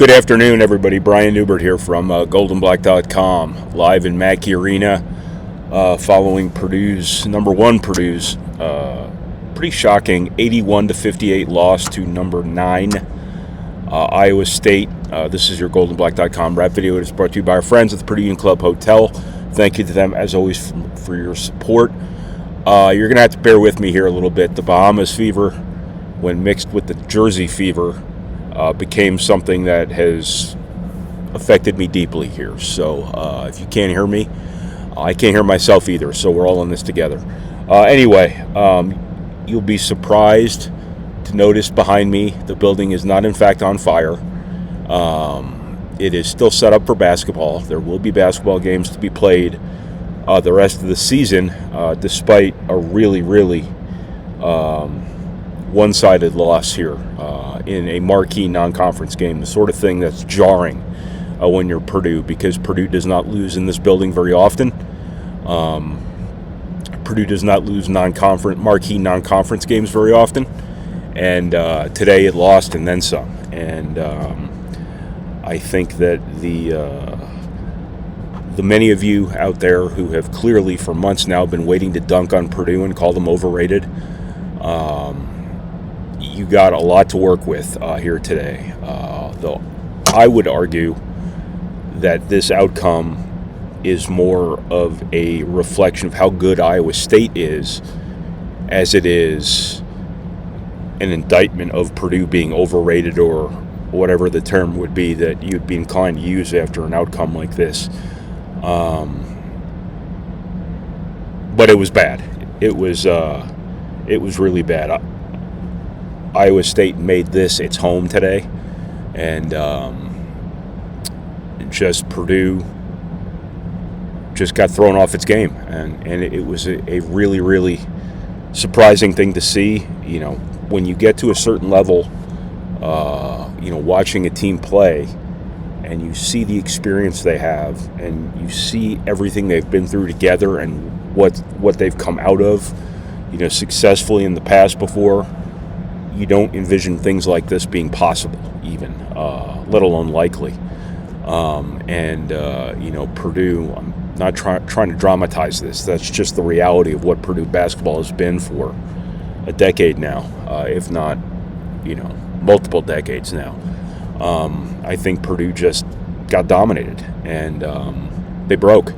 Good afternoon, everybody. Brian Neubert here from GoldandBlack.com, live in Mackey Arena, following Purdue's pretty shocking 81-58 loss to number 9 Iowa State. This is your GoldandBlack.com rap video. It is brought to you by our friends at the Purdue Club Hotel. Thank you to them, as always, for your support. You're going to have to bear with me here a little bit. The Bahamas fever, when mixed with the Jersey fever, became something that has affected me deeply here. So if you can't hear me, I can't hear myself either. So we're all in this together. Anyway, you'll be surprised to notice behind me the building is not in fact on fire. It is still set up for basketball. There will be basketball games to be played the rest of the season, despite a really one-sided loss here in a marquee non-conference game, the sort of thing that's jarring when you're Purdue, because Purdue does not lose in this building very often. Purdue does not lose marquee non-conference games very often, and today it lost and then some. And I think that the many of you out there who have clearly for months now been waiting to dunk on Purdue and call them overrated, you got a lot to work with here today. Though I would argue that this outcome is more of a reflection of how good Iowa State is, as it is an indictment of Purdue being overrated, or whatever the term would be that you'd be inclined to use after an outcome like this. But it was bad. It was really bad. Iowa State made this its home today, and Purdue just got thrown off its game, and it was a really surprising thing to see. You know, when you get to a certain level, watching a team play, and you see the experience they have, and you see everything they've been through together, and what they've come out of, successfully in the past before. You don't envision things like this being possible, even, let alone likely. Purdue, I'm not trying to dramatize this. That's just the reality of what Purdue basketball has been for a decade now, if not, multiple decades now. I think Purdue just got dominated, and they broke.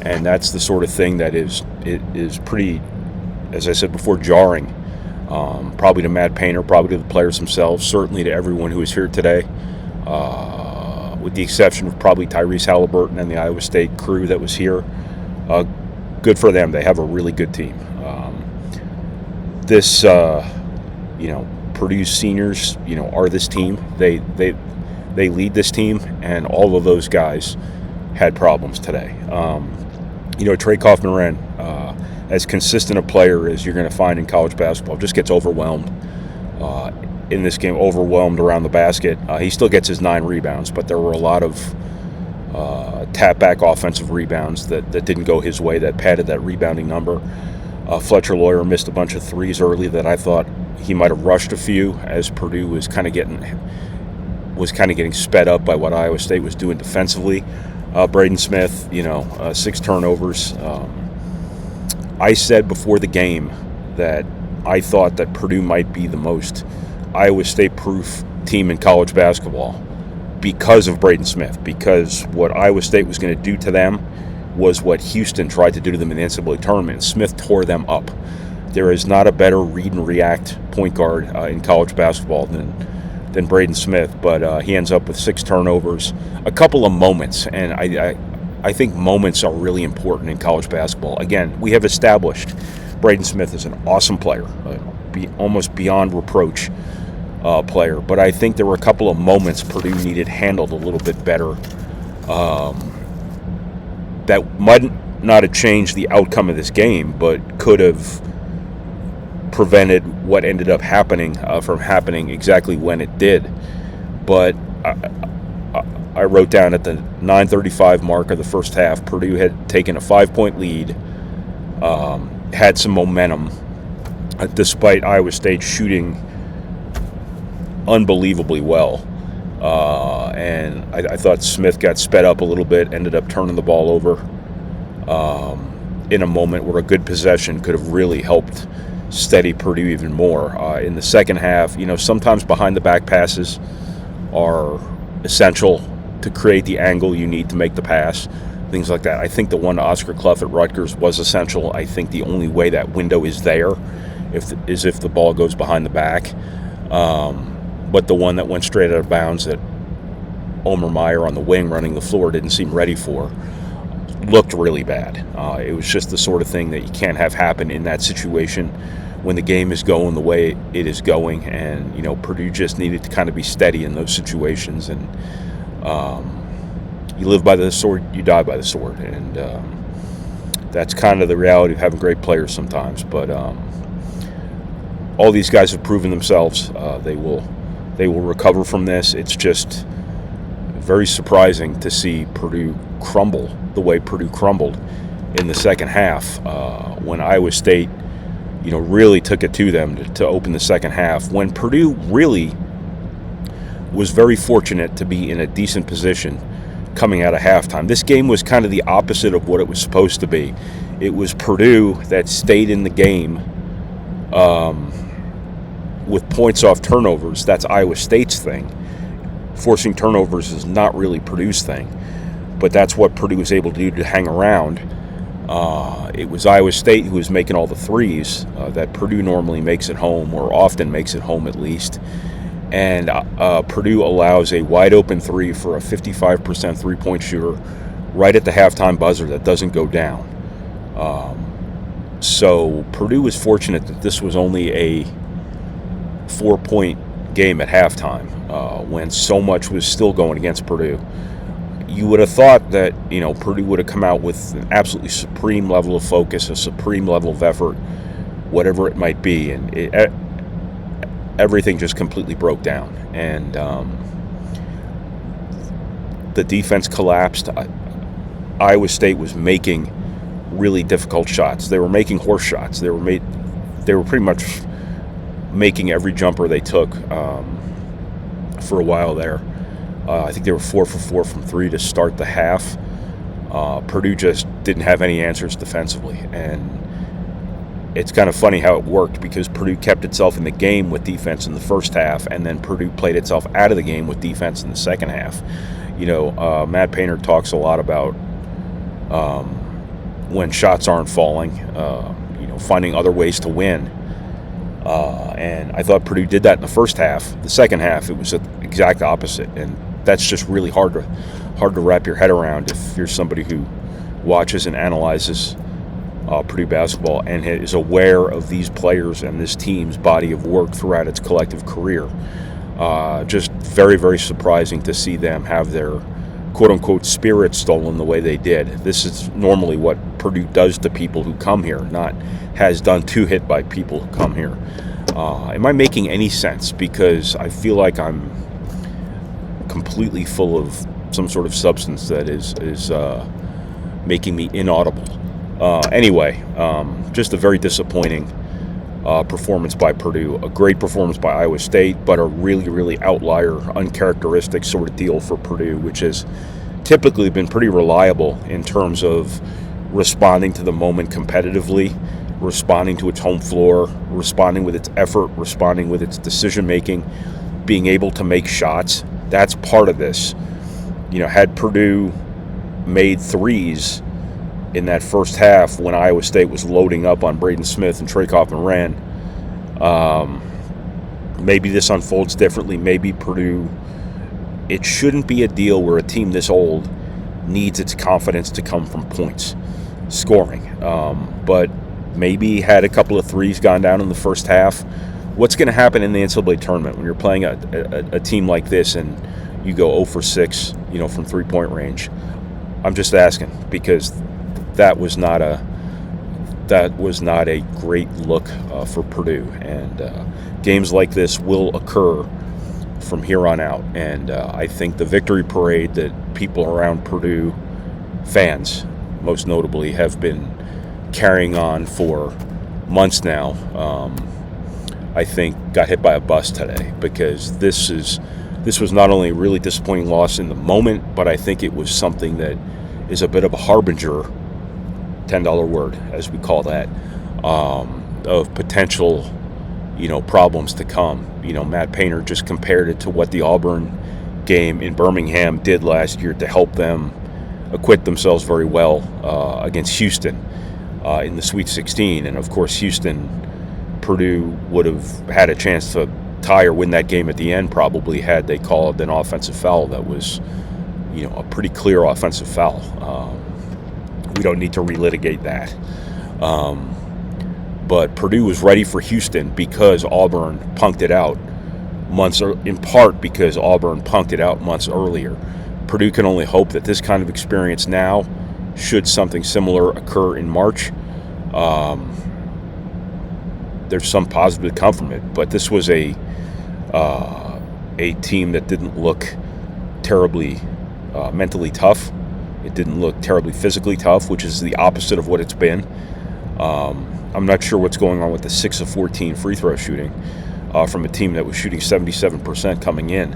And that's the sort of thing that is pretty, as I said before, jarring. Probably to Matt Painter, probably to the players themselves, certainly to everyone who is here today, with the exception of probably Tyrese Halliburton and the Iowa State crew that was here. Good for them. They have a really good team. Purdue's seniors, are this team. They lead this team, and all of those guys had problems today. Trey Kaufman-Renn, as consistent a player as you're going to find in college basketball, just gets overwhelmed in this game, overwhelmed around the basket. He still gets his 9 rebounds, but there were a lot of tap-back offensive rebounds that didn't go his way, that padded that rebounding number. Fletcher Lawyer missed a bunch of threes early that I thought he might have rushed a few, as Purdue was kind of getting sped up by what Iowa State was doing defensively. Braden Smith, 6 turnovers. I said before the game that I thought that Purdue might be the most Iowa State-proof team in college basketball because of Braden Smith, because what Iowa State was going to do to them was what Houston tried to do to them in the NCAA tournament. Smith tore them up. There is not a better read and react point guard in college basketball than Braden Smith, but he ends up with 6 turnovers, a couple of moments, and I think moments are really important in college basketball. Again, we have established Braden Smith is an awesome player, almost beyond reproach player, but I think there were a couple of moments Purdue needed handled a little bit better that might not have changed the outcome of this game, but could have prevented what ended up happening from happening exactly when it did. But I wrote down at the 9:35 mark of the first half, Purdue had taken a 5-point lead, had some momentum, despite Iowa State shooting unbelievably well. And I thought Smith got sped up a little bit, ended up turning the ball over in a moment where a good possession could have really helped steady Purdue even more. In the second half, sometimes behind the back passes are essential to create the angle you need to make the pass, things like that. I think the one to Oscar Clough at Rutgers was essential. I think the only way that window is there is if the ball goes behind the back. But the one that went straight out of bounds that Omer Meyer on the wing running the floor didn't seem ready for looked really bad. It was just the sort of thing that you can't have happen in that situation when the game is going the way it is going. And, Purdue just needed to kind of be steady in those situations. And you live by the sword, you die by the sword. And that's kind of the reality of having great players sometimes. But all these guys have proven themselves. They will recover from this. It's just very surprising to see Purdue crumble the way Purdue crumbled in the second half when Iowa State, really took it to them to open the second half. When Purdue really was very fortunate to be in a decent position coming out of halftime. This game was kind of the opposite of what it was supposed to be. It was Purdue that stayed in the game with points off turnovers. That's Iowa State's thing. Forcing turnovers is not really Purdue's thing, but that's what Purdue was able to do to hang around. It was Iowa State who was making all the threes that Purdue normally makes at home, or often makes at home at least. And Purdue allows a wide open three for a 55% three-point shooter right at the halftime buzzer that doesn't go down. So Purdue was fortunate that this was only a 4-point game at halftime when so much was still going against Purdue. You would have thought that Purdue would have come out with an absolutely supreme level of focus, a supreme level of effort, whatever it might be, and everything just completely broke down. And the defense collapsed. Iowa State was making really difficult shots. They were making horse shots. They were pretty much making every jumper they took for a while there. I think they were 4 for 4 from 3 to start the half. Purdue just didn't have any answers defensively. And it's kind of funny how it worked, because Purdue kept itself in the game with defense in the first half, and then Purdue played itself out of the game with defense in the second half. Matt Painter talks a lot about when shots aren't falling, finding other ways to win. And I thought Purdue did that in the first half. The second half, it was the exact opposite, and that's just really hard to wrap your head around if you're somebody who watches and analyzes Purdue basketball and is aware of these players and this team's body of work throughout its collective career. Just very, very surprising to see them have their quote-unquote spirit stolen the way they did. This is normally what Purdue does to people who come here, not has done to hit by people who come here. Am I making any sense? Because I feel like I'm completely full of some sort of substance that is making me inaudible. Anyway, just a very disappointing performance by Purdue. A great performance by Iowa State, but a really, really outlier, uncharacteristic sort of deal for Purdue, which has typically been pretty reliable in terms of responding to the moment competitively, responding to its home floor, responding with its effort, responding with its decision-making, being able to make shots. That's part of this. Had Purdue made threes in that first half when Iowa State was loading up on Braden Smith and Trey Kaufman-Wren, maybe this unfolds differently. Maybe Purdue, it shouldn't be a deal where a team this old needs its confidence to come from points, scoring. But maybe had a couple of threes gone down in the first half. What's going to happen in the NCAA tournament when you're playing a team like this and you go 0 for 6, from three-point range? I'm just asking, because that was not a great look for Purdue, and games like this will occur from here on out. And I think the victory parade that people around Purdue, fans most notably, have been carrying on for months now, I think got hit by a bus today, because this is this was not only a really disappointing loss in the moment, but I think it was something that is a bit of a harbinger, $10 word, as we call that, of potential, problems to come. Matt Painter just compared it to what the Auburn game in Birmingham did last year to help them acquit themselves very well against Houston in the Sweet 16. And, of course, Purdue would have had a chance to tie or win that game at the end probably had they called an offensive foul that was, a pretty clear offensive foul. We don't need to relitigate that. But Purdue was ready for Houston because Auburn punked it out in part because Auburn punked it out months earlier. Purdue can only hope that this kind of experience now, should something similar occur in March, there's some positive to come from it. But this was a team that didn't look terribly mentally tough. It didn't look terribly physically tough, which is the opposite of what it's been. I'm not sure what's going on with the 6 of 14 free throw shooting from a team that was shooting 77% coming in.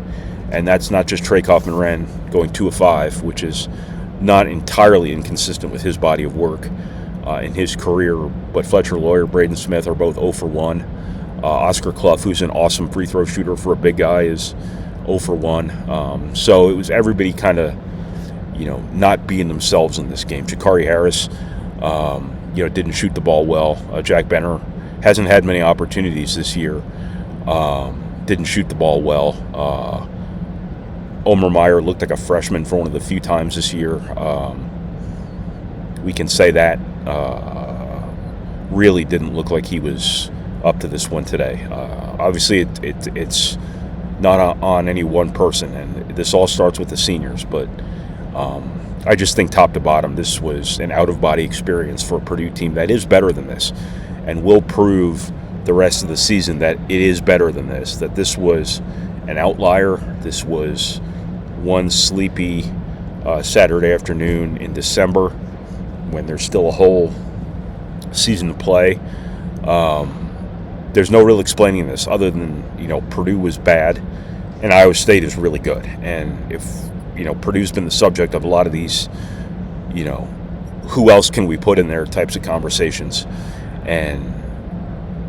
And that's not just Trey Kaufman-Renn going 2 of 5, which is not entirely inconsistent with his body of work in his career. But Fletcher Lawyer, Braden Smith are both 0 for 1. Oscar Clough, who's an awesome free throw shooter for a big guy, is 0 for 1. So it was everybody kind of, not being themselves in this game. Jakari Harris, didn't shoot the ball well. Jack Benner hasn't had many opportunities this year. Didn't shoot the ball well. Omer Meyer looked like a freshman for one of the few times this year. We can say that. Really didn't look like he was up to this one today. Obviously, it's not on any one person, and this all starts with the seniors. But I just think top to bottom, this was an out-of-body experience for a Purdue team that is better than this and will prove the rest of the season that it is better than this, that this was an outlier. This was one sleepy Saturday afternoon in December when there's still a whole season to play. There's no real explaining this other than, Purdue was bad and Iowa State is really good. And if, Purdue's been the subject of a lot of these, who else can we put in there types of conversations. And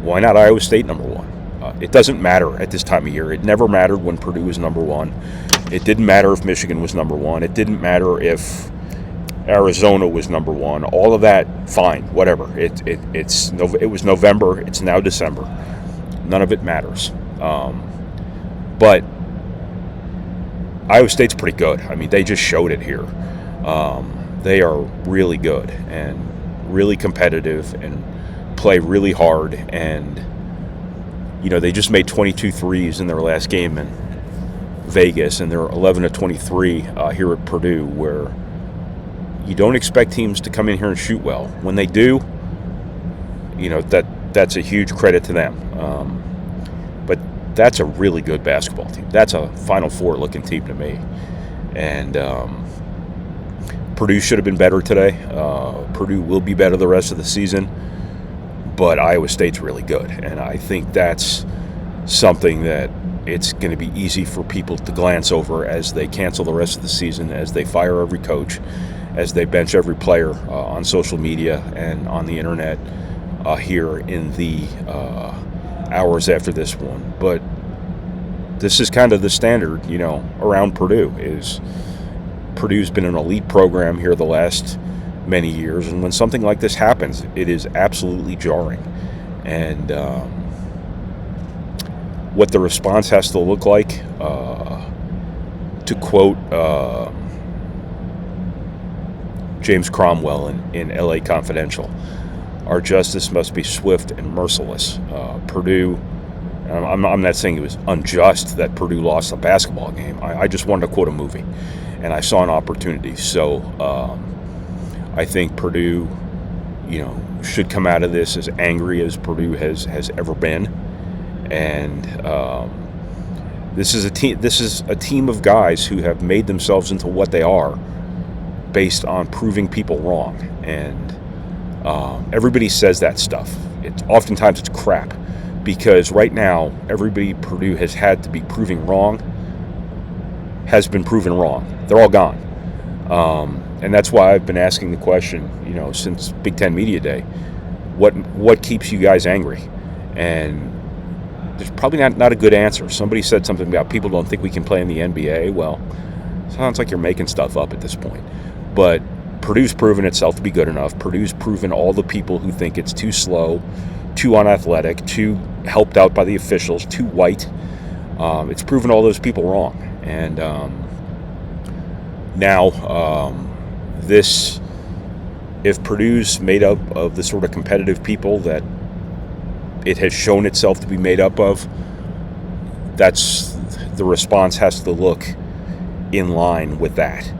why not Iowa State number one? It doesn't matter at this time of year. It never mattered when Purdue was number one. It didn't matter if Michigan was number one. It didn't matter if Arizona was number one. All of that, fine, whatever. It was November. It's now December. None of it matters. But Iowa State's pretty good. I mean, they just showed it here. They are really good and really competitive and play really hard. And, they just made 22 threes in their last game in Vegas, and they're 11 of 23 here at Purdue, where you don't expect teams to come in here and shoot well. When they do, that's a huge credit to them. But that's a really good basketball team. That's a Final Four looking team to me. And Purdue should have been better today. Purdue will be better the rest of the season. But Iowa State's really good. And I think that's something that it's going to be easy for people to glance over as they cancel the rest of the season, as they fire every coach, as they bench every player on social media and on the internet here in the hours after this one. But this is kind of the standard, around Purdue. Purdue's been an elite program here the last many years, and when something like this happens, it is absolutely jarring. And what the response has to look like, to quote James Cromwell in L.A. Confidential, our justice must be swift and merciless. Purdue, I'm not saying it was unjust that Purdue lost a basketball game. I just wanted to quote a movie, and I saw an opportunity. So I think Purdue, should come out of this as angry as Purdue has ever been. And this is a team of guys who have made themselves into what they are based on proving people wrong. And everybody says that stuff. Oftentimes it's crap, because right now everybody Purdue has had to be proving wrong has been proven wrong. They're all gone. And that's why I've been asking the question, since Big Ten Media Day, what keeps you guys angry? And there's probably not a good answer. Somebody said something about people don't think we can play in the NBA. Well, sounds like you're making stuff up at this point. But Purdue's proven itself to be good enough. Purdue's proven all the people who think it's too slow, too unathletic, too helped out by the officials, too white. It's proven all those people wrong. And now if Purdue's made up of the sort of competitive people that it has shown itself to be made up of, that's the response has to look in line with that.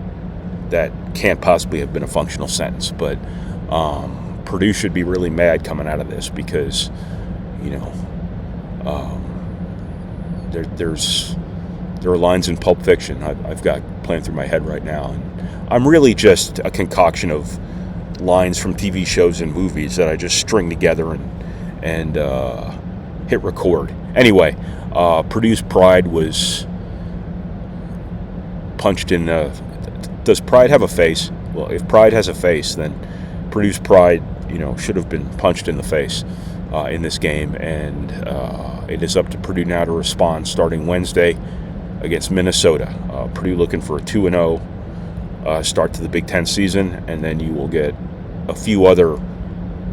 That can't possibly have been a functional sentence, but Purdue should be really mad coming out of this because, there are lines in Pulp Fiction I've got playing through my head right now, and I'm really just a concoction of lines from TV shows and movies that I just string together and hit record. Anyway, Purdue's pride was punched in. Does pride have a face? Well, if pride has a face, then Purdue's pride, should have been punched in the face in this game, and it is up to Purdue now to respond starting Wednesday against Minnesota. Purdue looking for a 2-0 start to the Big Ten season, and then you will get a few other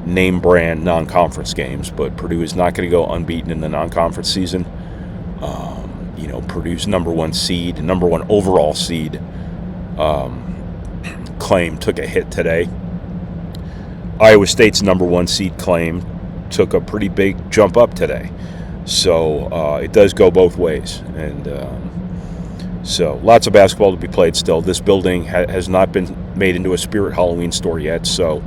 name brand non-conference games, but Purdue is not going to go unbeaten in the non-conference season. Purdue's number one overall seed claim took a hit today. Iowa State's number one seed claim took a pretty big jump up today. So it does go both ways. And so lots of basketball to be played still. This building has not been made into a Spirit Halloween store yet. So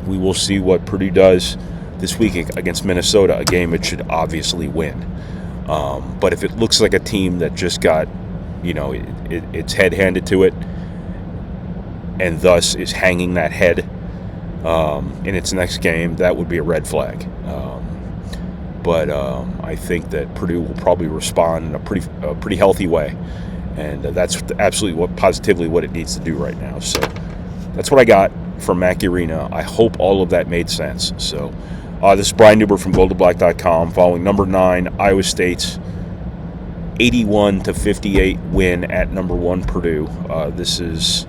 we will see what Purdue does this week against Minnesota, a game it should obviously win. But if it looks like a team that just got, its head handed to it, and thus is hanging that head in its next game, that would be a red flag. But I think that Purdue will probably respond in a pretty healthy way, and that's positively what it needs to do right now. So that's what I got from Mackey Arena. I hope all of that made sense. So this is Brian Neubert from GoldandBlack.com, following number 9 Iowa State's 81-58 win at number 1 Purdue. This has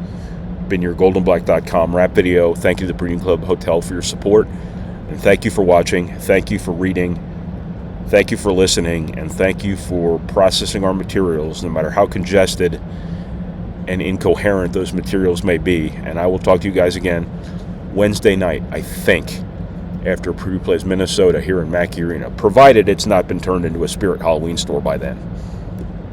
been your GoldandBlack.com wrap video. Thank you to the Purdue Club Hotel for your support, and thank you for watching. Thank you for reading. Thank you for listening, and thank you for processing our materials, no matter how congested and incoherent those materials may be. And I will talk to you guys again Wednesday night, I think, after Purdue plays Minnesota here in Mackey Arena, provided it's not been turned into a Spirit Halloween store by then.